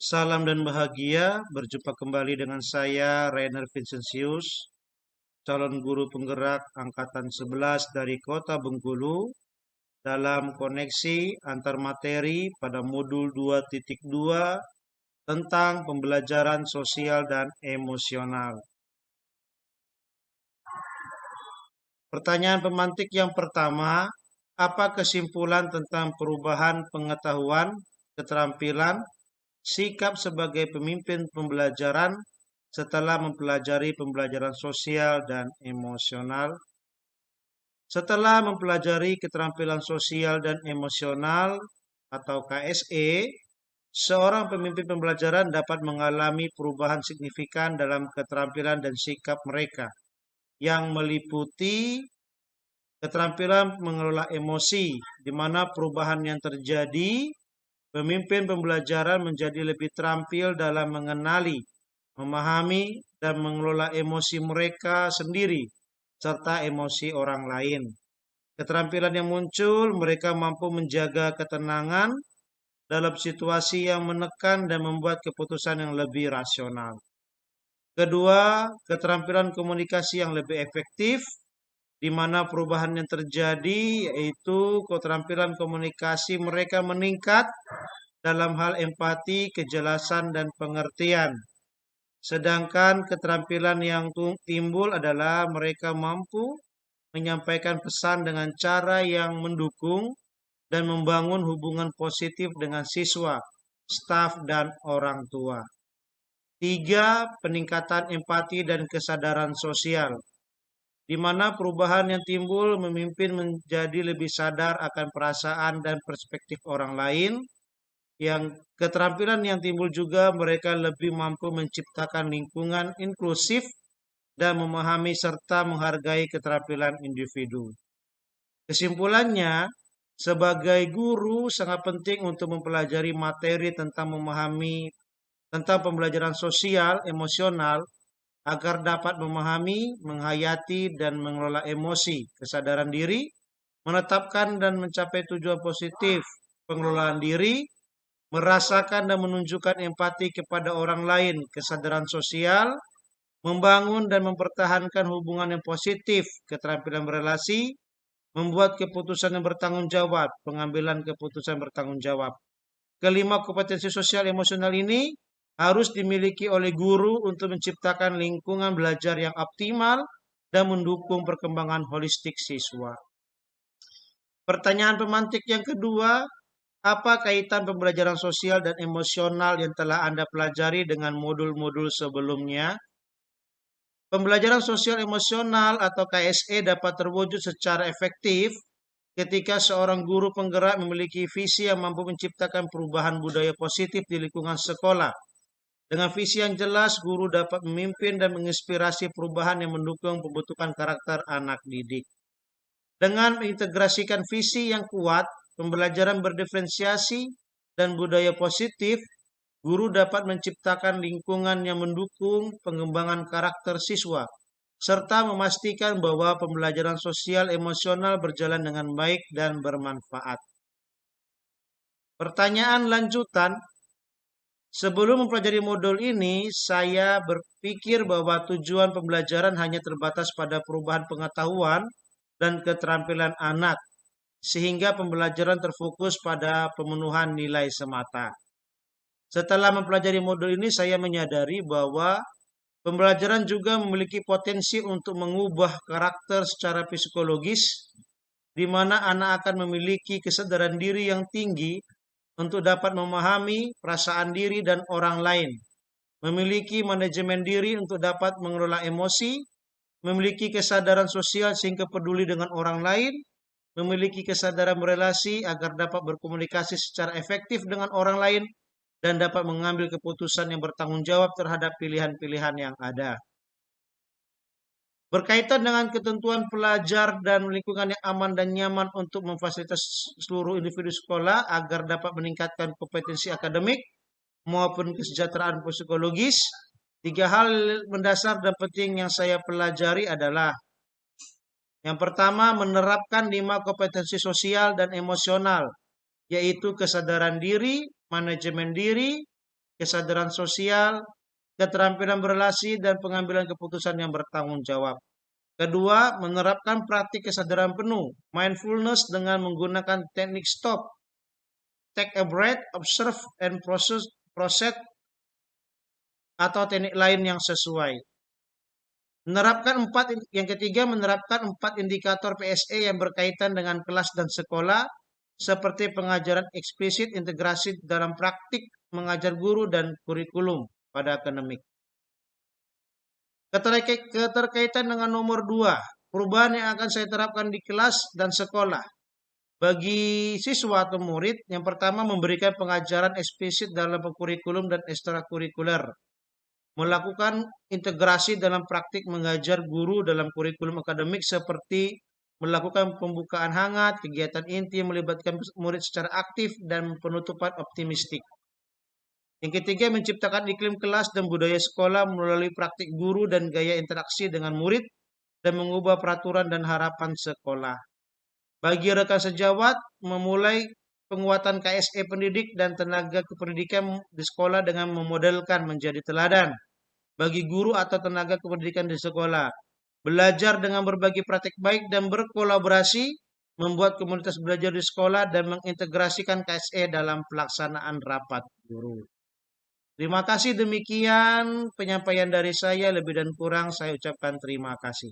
Salam dan bahagia, berjumpa kembali dengan saya, Rainer Vincentius, calon guru penggerak Angkatan 11 dari Kota Bengkulu, dalam koneksi antar materi pada modul 2.2 tentang pembelajaran sosial dan emosional. Pertanyaan pemantik yang pertama, apa kesimpulan tentang perubahan pengetahuan, keterampilan, sikap sebagai pemimpin pembelajaran setelah mempelajari pembelajaran sosial dan emosional? Setelah mempelajari keterampilan sosial dan emosional atau KSE, seorang pemimpin pembelajaran dapat mengalami perubahan signifikan dalam keterampilan dan sikap mereka yang meliputi keterampilan mengelola emosi, di mana perubahan yang terjadi, pemimpin pembelajaran menjadi lebih terampil dalam mengenali, memahami, dan mengelola emosi mereka sendiri, serta emosi orang lain. Keterampilan yang muncul, mereka mampu menjaga ketenangan dalam situasi yang menekan dan membuat keputusan yang lebih rasional. Kedua, keterampilan komunikasi yang lebih efektif, di mana perubahan yang terjadi yaitu keterampilan komunikasi mereka meningkat dalam hal empati, kejelasan, dan pengertian. Sedangkan keterampilan yang timbul adalah mereka mampu menyampaikan pesan dengan cara yang mendukung dan membangun hubungan positif dengan siswa, staf, dan orang tua. Tiga, peningkatan empati dan kesadaran sosial, di mana perubahan yang timbul memimpin menjadi lebih sadar akan perasaan dan perspektif orang lain. Yang keterampilan yang timbul juga mereka lebih mampu menciptakan lingkungan inklusif dan memahami serta menghargai keterampilan individu. Kesimpulannya, sebagai guru sangat penting untuk mempelajari materi tentang memahami tentang pembelajaran sosial emosional agar dapat memahami, menghayati, dan mengelola emosi, kesadaran diri, menetapkan dan mencapai tujuan positif pengelolaan diri, merasakan dan menunjukkan empati kepada orang lain, kesadaran sosial, membangun dan mempertahankan hubungan yang positif, keterampilan berelasi, membuat keputusan yang bertanggung jawab, pengambilan keputusan bertanggung jawab. Kelima, kompetensi sosial emosional ini harus dimiliki oleh guru untuk menciptakan lingkungan belajar yang optimal dan mendukung perkembangan holistik siswa. Pertanyaan pemantik yang kedua, apa kaitan pembelajaran sosial dan emosional yang telah Anda pelajari dengan modul-modul sebelumnya? Pembelajaran sosial emosional atau KSE dapat terwujud secara efektif ketika seorang guru penggerak memiliki visi yang mampu menciptakan perubahan budaya positif di lingkungan sekolah. Dengan visi yang jelas, guru dapat memimpin dan menginspirasi perubahan yang mendukung pembentukan karakter anak didik. Dengan mengintegrasikan visi yang kuat, pembelajaran berdiferensiasi, dan budaya positif, guru dapat menciptakan lingkungan yang mendukung pengembangan karakter siswa, serta memastikan bahwa pembelajaran sosial emosional berjalan dengan baik dan bermanfaat. Pertanyaan lanjutan, sebelum mempelajari modul ini, saya berpikir bahwa tujuan pembelajaran hanya terbatas pada perubahan pengetahuan dan keterampilan anak, sehingga pembelajaran terfokus pada pemenuhan nilai semata. Setelah mempelajari modul ini, saya menyadari bahwa pembelajaran juga memiliki potensi untuk mengubah karakter secara psikologis, di mana anak akan memiliki kesadaran diri yang tinggi untuk dapat memahami perasaan diri dan orang lain, memiliki manajemen diri untuk dapat mengelola emosi, memiliki kesadaran sosial sehingga peduli dengan orang lain, memiliki kesadaran berelasi agar dapat berkomunikasi secara efektif dengan orang lain, dan dapat mengambil keputusan yang bertanggung jawab terhadap pilihan-pilihan yang ada. Berkaitan dengan ketentuan pelajar dan lingkungan yang aman dan nyaman untuk memfasilitasi seluruh individu sekolah agar dapat meningkatkan kompetensi akademik maupun kesejahteraan psikologis, tiga hal mendasar dan penting yang saya pelajari adalah: yang pertama, menerapkan 5 kompetensi sosial dan emosional, yaitu kesadaran diri, manajemen diri, kesadaran sosial, keterampilan berrelasi, dan pengambilan keputusan yang bertanggung jawab. Kedua, menerapkan praktik kesadaran penuh, mindfulness dengan menggunakan teknik stop, take a breath, observe, and process atau teknik lain yang sesuai. Yang ketiga, menerapkan 4 indikator PSE yang berkaitan dengan kelas dan sekolah, seperti pengajaran eksplisit, integrasi dalam praktik, mengajar guru, dan kurikulum pada akademik. Keterkaitan dengan nomor 2, perubahan yang akan saya terapkan di kelas dan sekolah. Bagi siswa atau murid, yang pertama memberikan pengajaran eksplisit dalam kurikulum dan ekstrakurikuler. Melakukan integrasi dalam praktik mengajar guru dalam kurikulum akademik seperti melakukan pembukaan hangat, kegiatan inti yang melibatkan murid secara aktif, dan penutupan optimistik. Yang ketiga, menciptakan iklim kelas dan budaya sekolah melalui praktik guru dan gaya interaksi dengan murid dan mengubah peraturan dan harapan sekolah. Bagi rekan sejawat, memulai penguatan KSE pendidik dan tenaga kependidikan di sekolah dengan memodelkan menjadi teladan bagi guru atau tenaga kependidikan di sekolah. Belajar dengan berbagi praktik baik dan berkolaborasi, membuat komunitas belajar di sekolah, dan mengintegrasikan KSE dalam pelaksanaan rapat guru. Terima kasih, demikian penyampaian dari saya. Lebih dan kurang saya ucapkan terima kasih.